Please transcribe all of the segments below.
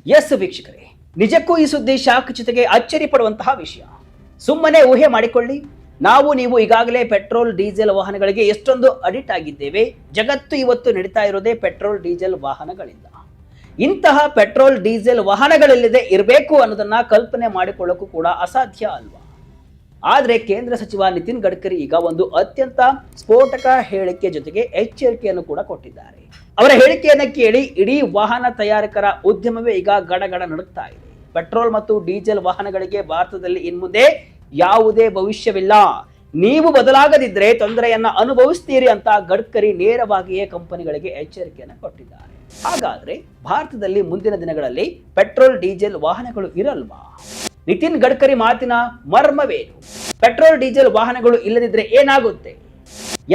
S ವೀಕ್ಷಕರೇ, ನಿಜಕ್ಕೂ ಈ ಸುದ್ದಿ ಶಾಕ್ ಜೊತೆಗೆ ಅಚ್ಚರಿ ಪಡುವಂತಹ ವಿಷಯ. ಸುಮ್ಮನೆ ಊಹೆ ಮಾಡಿಕೊಳ್ಳಿ. ನೀವು ಈಗಾಗಲೇ ಪೆಟ್ರೋಲ್ ಡೀಸೆಲ್ ವಾಹನಗಳಿಗೆ ಎಷ್ಟೊಂದು ಅಡಿಕ್ಟ್ ಆಗಿದ್ದೇವೆ. ಜಗತ್ತು ಇವತ್ತು ನಡೀತಾ ಇರೋದೇ ಪೆಟ್ರೋಲ್ ಡೀಸೆಲ್ ವಾಹನಗಳಿಂದ. ಇಂತಹ ಪೆಟ್ರೋಲ್ ಡೀಸೆಲ್ ವಾಹನಗಳಿಲ್ಲದೆ ಇರಬೇಕು ಅನ್ನೋದನ್ನ ಕಲ್ಪನೆ ಮಾಡಿಕೊಳ್ಳಕ್ಕೂ ಕೂಡ ಅಸಾಧ್ಯ ಅಲ್ವಾ. ಆದರೆ ಕೇಂದ್ರ ಸಚಿವ ನಿತಿನ್ ಗಡ್ಕರಿ ಈಗ ಒಂದು ಅತ್ಯಂತ ಸ್ಫೋಟಕ ಹೇಳಿಕೆ ಜೊತೆಗೆ ಎಚ್ಚರಿಕೆಯನ್ನು ಕೂಡ ಕೊಟ್ಟಿದ್ದಾರೆ. ಅವರ ಹೇಳಿಕೆಯನ್ನು ಕೇಳಿ ಇಡೀ ವಾಹನ ತಯಾರಕರ ಉದ್ಯಮವೇ ಈಗ ಗಡಗಡ ನಡುತ್ತಾ ಇದೆ. ಪೆಟ್ರೋಲ್ ಮತ್ತು ಡೀಸೆಲ್ ವಾಹನಗಳಿಗೆ ಭಾರತದಲ್ಲಿ ಇನ್ಮುಂದೆ ಯಾವುದೇ ಭವಿಷ್ಯವಿಲ್ಲ. ನೀವು ಬದಲಾಗದಿದ್ರೆ ತೊಂದರೆಯನ್ನ ಅನುಭವಿಸ್ತೀರಿ ಅಂತ ಗಡ್ಕರಿ ನೇರವಾಗಿಯೇ ಕಂಪನಿಗಳಿಗೆ ಎಚ್ಚರಿಕೆಯನ್ನು ಕೊಟ್ಟಿದ್ದಾರೆ. ಹಾಗಾದ್ರೆ ಭಾರತದಲ್ಲಿ ಮುಂದಿನ ದಿನಗಳಲ್ಲಿ ಪೆಟ್ರೋಲ್ ಡೀಸೆಲ್ ವಾಹನಗಳು ಇರಲ್ವಾ? ನಿತಿನ್ ಗಡ್ಕರಿ ಮಾತಿನ ಮರ್ಮವೇನು? ಪೆಟ್ರೋಲ್ ಡೀಸೆಲ್ ವಾಹನಗಳು ಇಲ್ಲದಿದ್ರೆ ಏನಾಗುತ್ತೆ?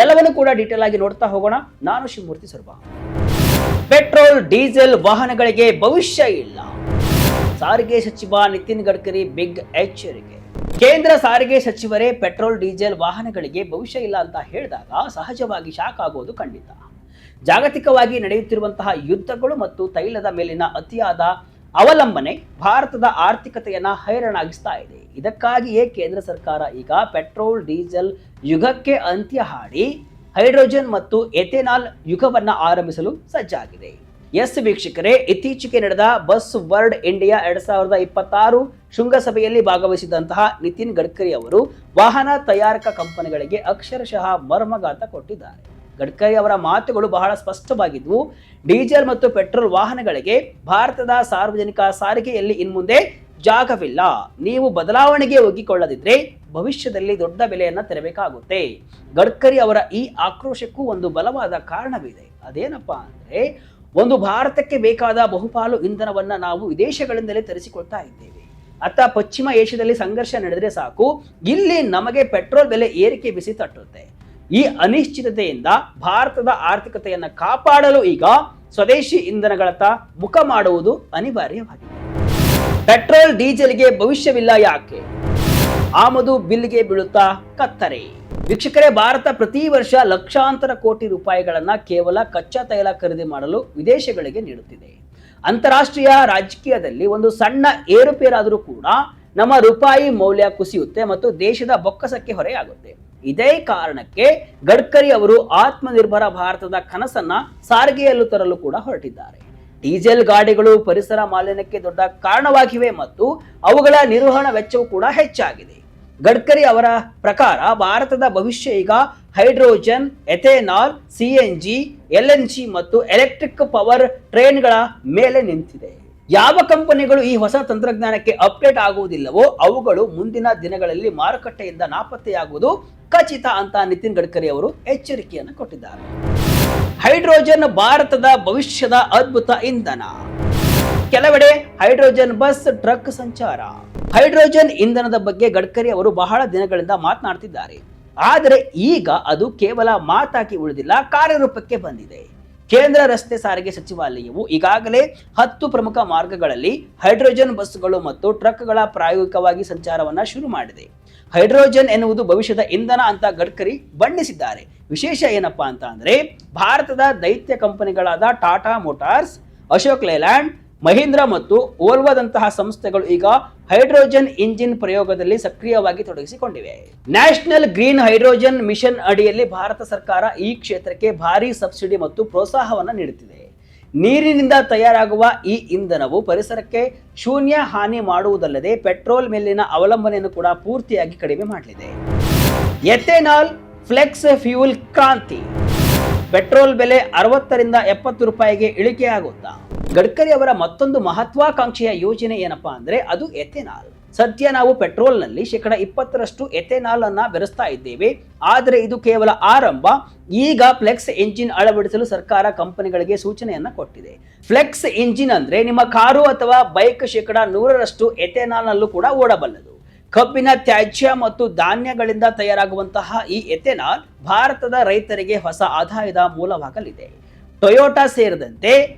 ಎಲ್ಲವನ್ನೂ ಕೂಡ ಡೀಟೇಲ್ ಆಗಿ ನೋಡ್ತಾ ಹೋಗೋಣ. ನಾನು ಶಿವಮೂರ್ತಿ ಸರ್ಬಾ. ಪೆಟ್ರೋಲ್ ಡೀಸೆಲ್ ವಾಹನಗಳಿಗೆ ಭವಿಷ್ಯ ಇಲ್ಲ, ಸಾರಿಗೆ ಸಚಿವ ನಿತಿನ್ ಗಡ್ಕರಿ ಬಿಗ್ ಎಚ್ಚರಿಕೆ. ಕೇಂದ್ರ ಸಾರಿಗೆ ಸಚಿವರೇ ಪೆಟ್ರೋಲ್ ಡೀಸೆಲ್ ವಾಹನಗಳಿಗೆ ಭವಿಷ್ಯ ಇಲ್ಲ ಅಂತ ಹೇಳಿದಾಗ ಸಹಜವಾಗಿ ಶಾಕ್ ಆಗೋದು ಖಂಡಿತ. ಜಾಗತಿಕವಾಗಿ ನಡೆಯುತ್ತಿರುವಂತಹ ಯುದ್ಧಗಳು ಮತ್ತು ತೈಲದ ಮೇಲಿನ ಅತಿಯಾದ ಅವಲಂಬನೆ ಭಾರತದ ಆರ್ಥಿಕತೆಯನ್ನ ಹೈರಾಣಾಗಿಸ್ತಾ ಇದೆ. ಇದಕ್ಕಾಗಿಯೇ ಕೇಂದ್ರ ಸರ್ಕಾರ ಈಗ ಪೆಟ್ರೋಲ್ ಡೀಸೆಲ್ ಯುಗಕ್ಕೆ ಅಂತ್ಯ ಹಾಡಿ ಹೈಡ್ರೋಜನ್ ಮತ್ತು ಎಥೆನಾಲ್ ಯುಗವನ್ನ ಆರಂಭಿಸಲು ಸಜ್ಜಾಗಿದೆ. ಎಸ್ ವೀಕ್ಷಕರೇ, ಇತ್ತೀಚೆಗೆ ನಡೆದ ಬಸ್ ವರ್ಲ್ಡ್ ಇಂಡಿಯಾ 2026 ಶೃಂಗಸಭೆಯಲ್ಲಿ ಭಾಗವಹಿಸಿದಂತಹ ನಿತಿನ್ ಗಡ್ಕರಿ ಅವರು ವಾಹನ ತಯಾರಕ ಕಂಪನಿಗಳಿಗೆ ಅಕ್ಷರಶಃ ಮರ್ಮಘಾತ ಕೊಟ್ಟಿದ್ದಾರೆ. ಗಡ್ಕರಿ ಅವರ ಮಾತುಗಳು ಬಹಳ ಸ್ಪಷ್ಟವಾಗಿದ್ವು. ಡೀಸೆಲ್ ಮತ್ತು ಪೆಟ್ರೋಲ್ ವಾಹನಗಳಿಗೆ ಭಾರತದ ಸಾರ್ವಜನಿಕ ಸಾರಿಗೆಯಲ್ಲಿ ಇನ್ಮುಂದೆ ಜಾಗವಿಲ್ಲ. ನೀವು ಬದಲಾವಣೆಗೆ ಒಗ್ಗಿಕೊಳ್ಳದಿದ್ರೆ ಭವಿಷ್ಯದಲ್ಲಿ ದೊಡ್ಡ ಬೆಲೆಯನ್ನ ತೆರಬೇಕಾಗುತ್ತೆ. ಗಡ್ಕರಿ ಅವರ ಈ ಆಕ್ರೋಶಕ್ಕೂ ಒಂದು ಬಲವಾದ ಕಾರಣವಿದೆ. ಅದೇನಪ್ಪಾ ಅಂದ್ರೆ, ಒಂದು ಭಾರತಕ್ಕೆ ಬೇಕಾದ ಬಹುಪಾಲು ಇಂಧನವನ್ನ ನಾವು ವಿದೇಶಗಳಿಂದಲೇ ತರಿಸಿಕೊಳ್ತಾ ಇದ್ದೇವೆ. ಅತ್ತ ಪಶ್ಚಿಮ ಏಷ್ಯಾದಲ್ಲಿ ಸಂಘರ್ಷ ನಡೆದರೆ ಸಾಕು, ಇಲ್ಲಿ ನಮಗೆ ಪೆಟ್ರೋಲ್ ಬೆಲೆ ಏರಿಕೆ ಬಿಸಿ ತಟ್ಟುತ್ತೆ. ಈ ಅನಿಶ್ಚಿತತೆಯಿಂದ ಭಾರತದ ಆರ್ಥಿಕತೆಯನ್ನ ಕಾಪಾಡಲು ಈಗ ಸ್ವದೇಶಿ ಇಂಧನಗಳತ್ತ ಮುಖ ಮಾಡುವುದು ಅನಿವಾರ್ಯವಾಗಿದೆ. ಪೆಟ್ರೋಲ್ ಡೀಸೆಲ್ಗೆ ಭವಿಷ್ಯವಿಲ್ಲ ಯಾಕೆ? ಆಮದು ಬಿಲ್ಗೆ ಬೀಳುತ್ತಾ ಕತ್ತರೆ. ವೀಕ್ಷಕರೇ, ಭಾರತ ಪ್ರತಿ ವರ್ಷ ಲಕ್ಷಾಂತರ ಕೋಟಿ ರೂಪಾಯಿಗಳನ್ನ ಕೇವಲ ಕಚ್ಚಾ ತೈಲ ಖರೀದಿ ಮಾಡಲು ವಿದೇಶಗಳಿಗೆ ನೀಡುತ್ತಿದೆ. ಅಂತಾರಾಷ್ಟ್ರೀಯ ರಾಜಕೀಯದಲ್ಲಿ ಒಂದು ಸಣ್ಣ ಏರುಪೇರಾದರೂ ಕೂಡ ನಮ್ಮ ರೂಪಾಯಿ ಮೌಲ್ಯ ಕುಸಿಯುತ್ತೆ ಮತ್ತು ದೇಶದ ಬೊಕ್ಕಸಕ್ಕೆ ಹೊರೆಯಾಗುತ್ತೆ. ಇದೇ ಕಾರಣಕ್ಕೆ ಗಡ್ಕರಿ ಅವರು ಆತ್ಮನಿರ್ಭರ ಭಾರತದ ಕನಸನ್ನ ಸಾರಿಗೆಯಲ್ಲೂ ತರಲು ಕೂಡ ಹೊರಟಿದ್ದಾರೆ. ಡೀಸೆಲ್ ಗಾಡಿಗಳು ಪರಿಸರ ಮಾಲಿನ್ಯಕ್ಕೆ ದೊಡ್ಡ ಕಾರಣವಾಗಿವೆ ಮತ್ತು ಅವುಗಳ ನಿರ್ವಹಣಾ ವೆಚ್ಚವೂ ಕೂಡ ಹೆಚ್ಚಾಗಿದೆ. ಗಡ್ಕರಿ ಅವರ ಪ್ರಕಾರ ಭಾರತದ ಭವಿಷ್ಯ ಈಗ ಹೈಡ್ರೋಜನ್, ಎಥೆನಾಲ್, CNG, LNG ಮತ್ತು ಎಲೆಕ್ಟ್ರಿಕ್ ಪವರ್ ಟ್ರೈನ್ಗಳ ಮೇಲೆ ನಿಂತಿದೆ. ಯಾವ ಕಂಪನಿಗಳು ಈ ಹೊಸ ತಂತ್ರಜ್ಞಾನಕ್ಕೆ ಅಪ್ಡೇಟ್ ಆಗುವುದಿಲ್ಲವೋ ಅವುಗಳು ಮುಂದಿನ ದಿನಗಳಲ್ಲಿ ಮಾರುಕಟ್ಟೆಯಿಂದ ನಾಪತ್ತೆಯಾಗುವುದು ಖಚಿತ ಅಂತ ನಿತಿನ್ ಗಡ್ಕರಿ ಅವರು ಎಚ್ಚರಿಕೆಯನ್ನು ಕೊಟ್ಟಿದ್ದಾರೆ. ಹೈಡ್ರೋಜನ್ ಭಾರತದ ಭವಿಷ್ಯದ ಅದ್ಭುತ ಇಂಧನ. ಕೆಲವೆಡೆ ಹೈಡ್ರೋಜನ್ ಬಸ್, ಟ್ರಕ್ ಸಂಚಾರ. ಹೈಡ್ರೋಜನ್ ಇಂಧನದ ಬಗ್ಗೆ ಗಡ್ಕರಿ ಅವರು ಬಹಳ ದಿನಗಳಿಂದ ಮಾತನಾಡ್ತಿದ್ದಾರೆ. ಆದರೆ ಈಗ ಅದು ಕೇವಲ ಮಾತಾಗಿ ಉಳಿದಿಲ್ಲ, ಕಾರ್ಯರೂಪಕ್ಕೆ ಬಂದಿದೆ. ಕೇಂದ್ರ ರಸ್ತೆ ಸಾರಿಗೆ ಸಚಿವಾಲಯವು ಈಗಾಗಲೇ 10 ಪ್ರಮುಖ ಮಾರ್ಗಗಳಲ್ಲಿ ಹೈಡ್ರೋಜನ್ ಬಸ್ಗಳು ಮತ್ತು ಟ್ರಕ್ಗಳ ಪ್ರಾಯೋಗಿಕವಾಗಿ ಸಂಚಾರವನ್ನ ಶುರು ಮಾಡಿದೆ. ಹೈಡ್ರೋಜನ್ ಎನ್ನುವುದು ಭವಿಷ್ಯದ ಇಂಧನ ಅಂತ ಗಡ್ಕರಿ ಬಣ್ಣಿಸಿದ್ದಾರೆ. ವಿಶೇಷ ಏನಪ್ಪಾ ಅಂತ ಅಂದ್ರೆ, ಭಾರತದ ದೈತ್ಯ ಕಂಪನಿಗಳಾದ ಟಾಟಾ ಮೋಟಾರ್ಸ್, ಅಶೋಕ್ ಲೇಲ್ಯಾಂಡ್, ಮಹೀಂದ್ರ ಮತ್ತು ಓಲ್ವಾದಂತಹ ಸಂಸ್ಥೆಗಳು ಈಗ ಹೈಡ್ರೋಜನ್ ಇಂಜಿನ್ ಪ್ರಯೋಗದಲ್ಲಿ ಸಕ್ರಿಯವಾಗಿ ತೊಡಗಿಸಿಕೊಂಡಿವೆ. ನ್ಯಾಷನಲ್ ಗ್ರೀನ್ ಹೈಡ್ರೋಜನ್ ಮಿಷನ್ ಅಡಿಯಲ್ಲಿ ಭಾರತ ಸರ್ಕಾರ ಈ ಕ್ಷೇತ್ರಕ್ಕೆ ಭಾರಿ ಸಬ್ಸಿಡಿ ಮತ್ತು ಪ್ರೋತ್ಸಾಹವನ್ನು ನೀಡುತ್ತಿದೆ. ನೀರಿನಿಂದ ತಯಾರಾಗುವ ಈ ಇಂಧನವು ಪರಿಸರಕ್ಕೆ ಶೂನ್ಯ ಹಾನಿ ಮಾಡುವುದಲ್ಲದೆ ಪೆಟ್ರೋಲ್ ಮೇಲಿನ ಅವಲಂಬನೆಯನ್ನು ಕೂಡ ಪೂರ್ತಿಯಾಗಿ ಕಡಿಮೆ ಮಾಡಲಿದೆ. ಎಥೆನಾಲ್ ಫ್ಲೆಕ್ಸ್ ಫ್ಯೂಲ್ ಕ್ರಾಂತಿ. ಪೆಟ್ರೋಲ್ ಬೆಲೆ 60 ರಿಂದ 70 ರೂಪಾಯಿಗೆ ಇಳಿಕೆಯಾಗುತ್ತಾ? ಗಡ್ಕರಿ ಅವರ ಮತ್ತೊಂದು ಮಹತ್ವಾಕಾಂಕ್ಷೆಯ ಯೋಜನೆ ಏನಪ್ಪಾ ಅಂದ್ರೆ, ಅದು ಎಥೆನಾಲ್. ಸದ್ಯ ನಾವು ಪೆಟ್ರೋಲ್ನಲ್ಲಿ 20% ಎಥೆನಾಲ್ ಅನ್ನ ಬೆರೆಸ್ತಾ ಇದ್ದೇವೆ. ಆದರೆ ಇದು ಕೇವಲ ಆರಂಭ. ಈಗ ಫ್ಲೆಕ್ಸ್ ಎಂಜಿನ್ ಅಳವಡಿಸಲು ಸರ್ಕಾರ ಕಂಪನಿಗಳಿಗೆ ಸೂಚನೆಯನ್ನ ಕೊಟ್ಟಿದೆ. ಫ್ಲೆಕ್ಸ್ ಎಂಜಿನ್ ಅಂದ್ರೆ ನಿಮ್ಮ ಕಾರು ಅಥವಾ ಬೈಕ್ 100% ಎಥೆನಾಲ್ ನಲ್ಲೂ ಕೂಡ ಓಡಬಲ್ಲದು. ಕಬ್ಬಿನ ತ್ಯಾಜ್ಯ ಮತ್ತು ಧಾನ್ಯಗಳಿಂದ ತಯಾರಾಗುವಂತಹ ಈ ಎಥೆನಾಲ್ ಭಾರತದ ರೈತರಿಗೆ ಹೊಸ ಆದಾಯದ ಮೂಲವಾಗಲಿದೆ. ಟೊಯೋಟಾ ಸೇರಿದಂತೆ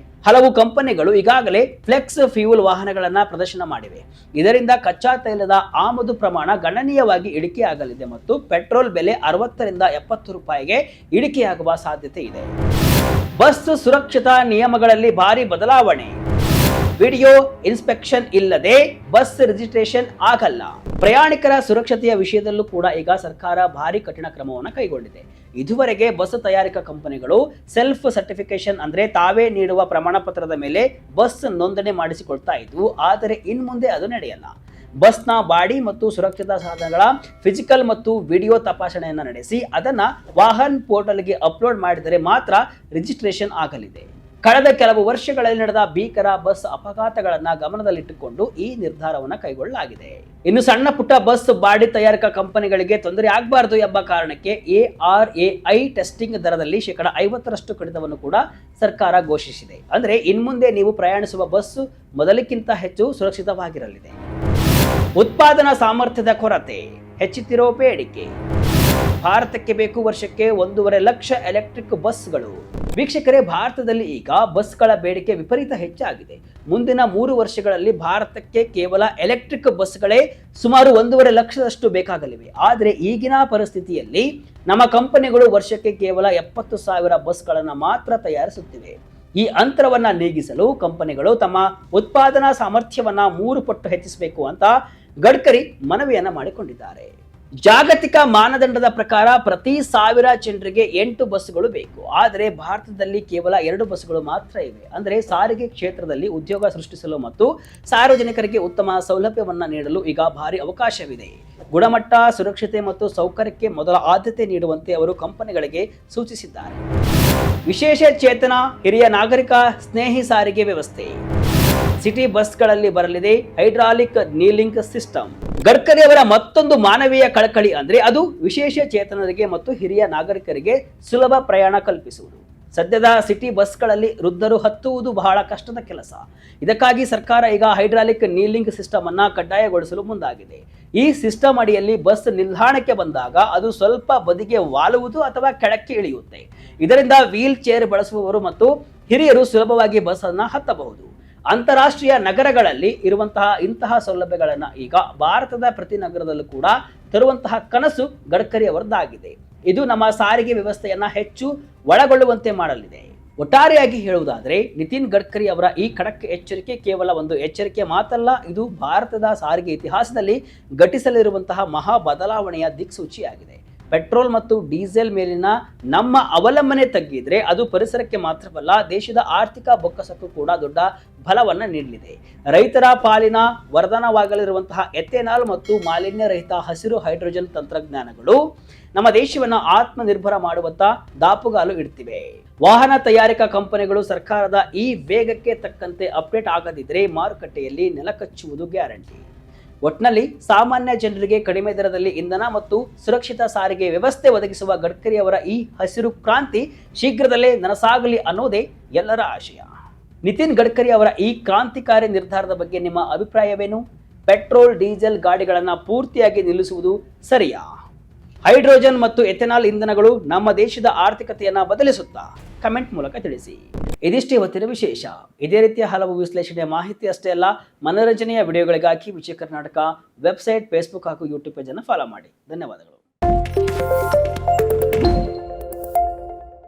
ಹಲವು ಕಂಪನಿಗಳು ಈಗಾಗಲೇ ಫ್ಲೆಕ್ಸ್ ಫ್ಯೂಲ್ ವಾಹನಗಳನ್ನ ಪ್ರದರ್ಶನ ಮಾಡಿವೆ. ಇದರಿಂದ ಕಚ್ಚಾ ತೈಲದ ಆಮದು ಪ್ರಮಾಣ ಗಣನೀಯವಾಗಿ ಇಳಿಕೆಯಾಗಲಿದೆ ಮತ್ತು ಪೆಟ್ರೋಲ್ ಬೆಲೆ 60 ರಿಂದ 70 ರೂಪಾಯಿಗೆ ಇಳಿಕೆಯಾಗುವ ಸಾಧ್ಯತೆ ಇದೆ. ಬಸ್ ಸುರಕ್ಷತಾ ನಿಯಮಗಳಲ್ಲಿ ಭಾರಿ ಬದಲಾವಣೆ. ವಿಡಿಯೋ ಇನ್ಸ್ಪೆಕ್ಷನ್ ಇಲ್ಲದೆ ಬಸ್ ರಿಜಿಸ್ಟ್ರೇಷನ್ ಆಗಲ್ಲ. ಪ್ರಯಾಣಿಕರ ಸುರಕ್ಷತೆಯ ವಿಷಯದಲ್ಲೂ ಕೂಡ ಈಗ ಸರ್ಕಾರ ಭಾರಿ ಕಠಿಣ ಕ್ರಮವನ್ನು ಕೈಗೊಂಡಿದೆ. ಇದುವರೆಗೆ ಬಸ್ ತಯಾರಿಕಾ ಕಂಪನಿಗಳು ಸೆಲ್ಫ್ ಸರ್ಟಿಫಿಕೇಶನ್ ಅಂದ್ರೆ ತಾವೇ ನೀಡುವ ಪ್ರಮಾಣ ಪತ್ರದ ಮೇಲೆ ಬಸ್ ನೋಂದಣಿ ಮಾಡಿಸಿಕೊಳ್ತಾ ಇದ್ವು. ಆದರೆ ಇನ್ಮುಂದೆ ಅದು ನಡೆಯಲ್ಲ. ಬಸ್ನ ಬಾಡಿ ಮತ್ತು ಸುರಕ್ಷತಾ ಸಾಧನಗಳ ಫಿಸಿಕಲ್ ಮತ್ತು ವಿಡಿಯೋ ತಪಾಸಣೆಯನ್ನು ನಡೆಸಿ ಅದನ್ನ ವಾಹನ್ ಪೋರ್ಟಲ್ಗೆ ಅಪ್ಲೋಡ್ ಮಾಡಿದರೆ ಮಾತ್ರ ರಿಜಿಸ್ಟ್ರೇಷನ್ ಆಗಲಿದೆ. ಕಳೆದ ಕೆಲವು ವರ್ಷಗಳಲ್ಲಿ ನಡೆದ ಭೀಕರ ಬಸ್ ಅಪಘಾತಗಳನ್ನ ಗಮನದಲ್ಲಿಟ್ಟುಕೊಂಡು ಈ ನಿರ್ಧಾರವನ್ನು ಕೈಗೊಳ್ಳಲಾಗಿದೆ. ಇನ್ನು ಸಣ್ಣ ಪುಟ್ಟ ಬಸ್ ಬಾಡಿ ತಯಾರಿಕಾ ಕಂಪನಿಗಳಿಗೆ ತೊಂದರೆ ಆಗಬಾರದು ಎಂಬ ಕಾರಣಕ್ಕೆ ARAI ಟೆಸ್ಟಿಂಗ್ ದರದಲ್ಲಿ 50% ಕಡಿತವನ್ನು ಕೂಡ ಸರ್ಕಾರ ಘೋಷಿಸಿದೆ. ಅಂದ್ರೆ ಇನ್ಮುಂದೆ ನೀವು ಪ್ರಯಾಣಿಸುವ ಬಸ್ ಮೊದಲಿಗಿಂತ ಹೆಚ್ಚು ಸುರಕ್ಷಿತವಾಗಿರಲಿದೆ. ಉತ್ಪಾದನಾ ಸಾಮರ್ಥ್ಯದ ಕೊರತೆ, ಹೆಚ್ಚುತ್ತಿರೋ ಬೇಡಿಕೆ. ಭಾರತಕ್ಕೆ ಬೇಕು ವರ್ಷಕ್ಕೆ 1.5 ಲಕ್ಷ ಎಲೆಕ್ಟ್ರಿಕ್ ಬಸ್ಗಳು. ವೀಕ್ಷಕರೇ, ಭಾರತದಲ್ಲಿ ಈಗ ಬಸ್ಗಳ ಬೇಡಿಕೆ ವಿಪರೀತ ಹೆಚ್ಚಾಗಿದೆ. ಮುಂದಿನ 3 ವರ್ಷಗಳಲ್ಲಿ ಭಾರತಕ್ಕೆ ಕೇವಲ ಎಲೆಕ್ಟ್ರಿಕ್ ಬಸ್ಗಳೇ ಸುಮಾರು 1.5 ಲಕ್ಷದಷ್ಟು ಬೇಕಾಗಲಿವೆ. ಆದರೆ ಈಗಿನ ಪರಿಸ್ಥಿತಿಯಲ್ಲಿ ನಮ್ಮ ಕಂಪನಿಗಳು ವರ್ಷಕ್ಕೆ ಕೇವಲ 70,000 ಬಸ್ಗಳನ್ನು ಮಾತ್ರ ತಯಾರಿಸುತ್ತಿವೆ. ಈ ಅಂತರವನ್ನ ನೀಗಿಸಲು ಕಂಪನಿಗಳು ತಮ್ಮ ಉತ್ಪಾದನಾ ಸಾಮರ್ಥ್ಯವನ್ನ 3 ಪಟ್ಟು ಹೆಚ್ಚಿಸಬೇಕು ಅಂತ ಗಡ್ಕರಿ ಮನವಿಯನ್ನ ಮಾಡಿಕೊಂಡಿದ್ದಾರೆ. ಜಾಗತಿಕ ಮಾನದಂಡದ ಪ್ರಕಾರ ಪ್ರತಿ 1000 ಜನರಿಗೆ 8 ಬಸ್ಗಳು ಬೇಕು. ಆದರೆ ಭಾರತದಲ್ಲಿ ಕೇವಲ 2 ಬಸ್ಗಳು ಮಾತ್ರ ಇವೆ. ಅಂದರೆ ಸಾರಿಗೆ ಕ್ಷೇತ್ರದಲ್ಲಿ ಉದ್ಯೋಗ ಸೃಷ್ಟಿಸಲು ಮತ್ತು ಸಾರ್ವಜನಿಕರಿಗೆ ಉತ್ತಮ ಸೌಲಭ್ಯವನ್ನ ನೀಡಲು ಈಗ ಭಾರಿ ಅವಕಾಶವಿದೆ. ಗುಣಮಟ್ಟ, ಸುರಕ್ಷತೆ ಮತ್ತು ಸೌಕರ್ಯಕ್ಕೆ ಮೊದಲ ಆದ್ಯತೆ ನೀಡುವಂತೆ ಅವರು ಕಂಪನಿಗಳಿಗೆ ಸೂಚಿಸಿದ್ದಾರೆ. ವಿಶೇಷ ಚೇತನ ಹಿರಿಯ ನಾಗರಿಕ ಸ್ನೇಹಿ ಸಾರಿಗೆ ವ್ಯವಸ್ಥೆ. ಸಿಟಿ ಬಸ್ಗಳಲ್ಲಿ ಬರಲಿದೆ ಹೈಡ್ರಾಲಿಕ್ ನೀಲಿಂಗ್ ಸಿಸ್ಟಮ್. ಗಡ್ಕರಿ ಅವರ ಮತ್ತೊಂದು ಮಾನವೀಯ ಕಳಕಳಿ ಅಂದ್ರೆ ಅದು ವಿಶೇಷ ಚೇತನರಿಗೆ ಮತ್ತು ಹಿರಿಯ ನಾಗರಿಕರಿಗೆ ಸುಲಭ ಪ್ರಯಾಣ ಕಲ್ಪಿಸುವುದು. ಸದ್ಯದ ಸಿಟಿ ಬಸ್ಗಳಲ್ಲಿ ವೃದ್ಧರು ಹತ್ತುವುದು ಬಹಳ ಕಷ್ಟದ ಕೆಲಸ. ಇದಕ್ಕಾಗಿ ಸರ್ಕಾರ ಈಗ ಹೈಡ್ರಾಲಿಕ್ ನೀಲಿಂಗ್ ಸಿಸ್ಟಮ್ ಅನ್ನ ಕಡ್ಡಾಯಗೊಳಿಸಲು ಮುಂದಾಗಿದೆ. ಈ ಸಿಸ್ಟಮ್ ಅಡಿಯಲ್ಲಿ ಬಸ್ ನಿಲ್ದಾಣಕ್ಕೆ ಬಂದಾಗ ಅದು ಸ್ವಲ್ಪ ಬದಿಗೆ ವಾಲುವುದು ಅಥವಾ ಕೆಳಕ್ಕೆ ಇಳಿಯುತ್ತೆ. ಇದರಿಂದ ವೀಲ್ ಚೇರ್ ಬಳಸುವವರು ಮತ್ತು ಹಿರಿಯರು ಸುಲಭವಾಗಿ ಬಸ್ ಅನ್ನ ಹತ್ತಬಹುದು. ಅಂತಾರಾಷ್ಟ್ರೀಯ ನಗರಗಳಲ್ಲಿ ಇರುವಂತಹ ಇಂತಹ ಸೌಲಭ್ಯಗಳನ್ನು ಈಗ ಭಾರತದ ಪ್ರತಿ ನಗರದಲ್ಲೂ ಕೂಡ ತರುವಂತಹ ಕನಸು ಗಡ್ಕರಿ ಅವರದ್ದಾಗಿದೆ. ಇದು ನಮ್ಮ ಸಾರಿಗೆ ವ್ಯವಸ್ಥೆಯನ್ನ ಹೆಚ್ಚು ಒಳಗೊಳ್ಳುವಂತೆ ಮಾಡಲಿದೆ. ಒಟ್ಟಾರೆಯಾಗಿ ಹೇಳುವುದಾದರೆ ನಿತಿನ್ ಗಡ್ಕರಿ ಅವರ ಈ ಖಡಕ್ ಎಚ್ಚರಿಕೆ ಕೇವಲ ಒಂದು ಎಚ್ಚರಿಕೆ ಮಾತಲ್ಲ, ಇದು ಭಾರತದ ಸಾರಿಗೆ ಇತಿಹಾಸದಲ್ಲಿ ಘಟಿಸಲಿರುವಂತಹ ಮಹಾ ಬದಲಾವಣೆಯ ದಿಕ್ಸೂಚಿಯಾಗಿದೆ. ಪೆಟ್ರೋಲ್ ಮತ್ತು ಡೀಸೆಲ್ ಮೇಲಿನ ನಮ್ಮ ಅವಲಂಬನೆ ತಗ್ಗಿದ್ರೆ ಅದು ಪರಿಸರಕ್ಕೆ ಮಾತ್ರವಲ್ಲ, ದೇಶದ ಆರ್ಥಿಕ ಬೊಕ್ಕಸಕ್ಕೂ ಕೂಡ ದೊಡ್ಡ ಫಲವನ್ನು ನೀಡಲಿದೆ. ರೈತರ ಪಾಲಿನ ವರದಾನವಾಗಲಿರುವಂತಹ ಎಥೆನಾಲ್ ಮತ್ತು ಮಾಲಿನ್ಯ ರಹಿತ ಹಸಿರು ಹೈಡ್ರೋಜನ್ ತಂತ್ರಜ್ಞಾನಗಳು ನಮ್ಮ ದೇಶವನ್ನು ಆತ್ಮನಿರ್ಭರ ಮಾಡುವತ್ತ ದಾಪುಗಾಲು ಇಡ್ತಿವೆ. ವಾಹನ ತಯಾರಿಕಾ ಕಂಪನಿಗಳು ಸರ್ಕಾರದ ಈ ವೇಗಕ್ಕೆ ತಕ್ಕಂತೆ ಅಪ್ಡೇಟ್ ಆಗದಿದ್ರೆ ಮಾರುಕಟ್ಟೆಯಲ್ಲಿ ನೆಲಕಚ್ಚುವುದು ಗ್ಯಾರಂಟಿ. ಒಟ್ನಲ್ಲಿ ಸಾಮಾನ್ಯ ಜನರಿಗೆ ಕಡಿಮೆ ದರದಲ್ಲಿ ಇಂಧನ ಮತ್ತು ಸುರಕ್ಷಿತ ಸಾರಿಗೆ ವ್ಯವಸ್ಥೆ ಒದಗಿಸುವ ಗಡ್ಕರಿ ಅವರ ಈ ಹಸಿರು ಕ್ರಾಂತಿ ಶೀಘ್ರದಲ್ಲೇ ನನಸಾಗಲಿ ಅನ್ನೋದೇ ಎಲ್ಲರ ಆಶಯ. ನಿತಿನ್ ಗಡ್ಕರಿ ಅವರ ಈ ಕ್ರಾಂತಿಕಾರಿ ನಿರ್ಧಾರದ ಬಗ್ಗೆ ನಿಮ್ಮ ಅಭಿಪ್ರಾಯವೇನು? ಪೆಟ್ರೋಲ್ ಡೀಸೆಲ್ ಗಾಡಿಗಳನ್ನು ಪೂರ್ತಿಯಾಗಿ ನಿಲ್ಲಿಸುವುದು ಸರಿಯಾ? ಹೈಡ್ರೋಜನ್ ಮತ್ತು ಎಥೆನಾಲ್ ಇಂಧನಗಳು ನಮ್ಮ ದೇಶದ ಆರ್ಥಿಕತೆಯನ್ನ ಬದಲಿಸುತ್ತಾ? ಕಮೆಂಟ್ ಮೂಲಕ ತಿಳಿಸಿ. ಇದಿಷ್ಟೇ ಇವತ್ತಿನ ವಿಶೇಷ. ಇದೇ ರೀತಿಯ ಹಲವು ವಿಶ್ಲೇಷಣೆಯ ಮಾಹಿತಿ ಅಷ್ಟೇ ಅಲ್ಲ, ಮನೋರಂಜನೆಯ ವಿಡಿಯೋಗಳಿಗಾಗಿ ವಿಜಯ ಕರ್ನಾಟಕ ವೆಬ್ಸೈಟ್, ಫೇಸ್ಬುಕ್ ಹಾಗೂ ಯೂಟ್ಯೂಬ್ ಪೇಜ್ ಅನ್ನು ಫಾಲೋ ಮಾಡಿ. ಧನ್ಯವಾದಗಳು.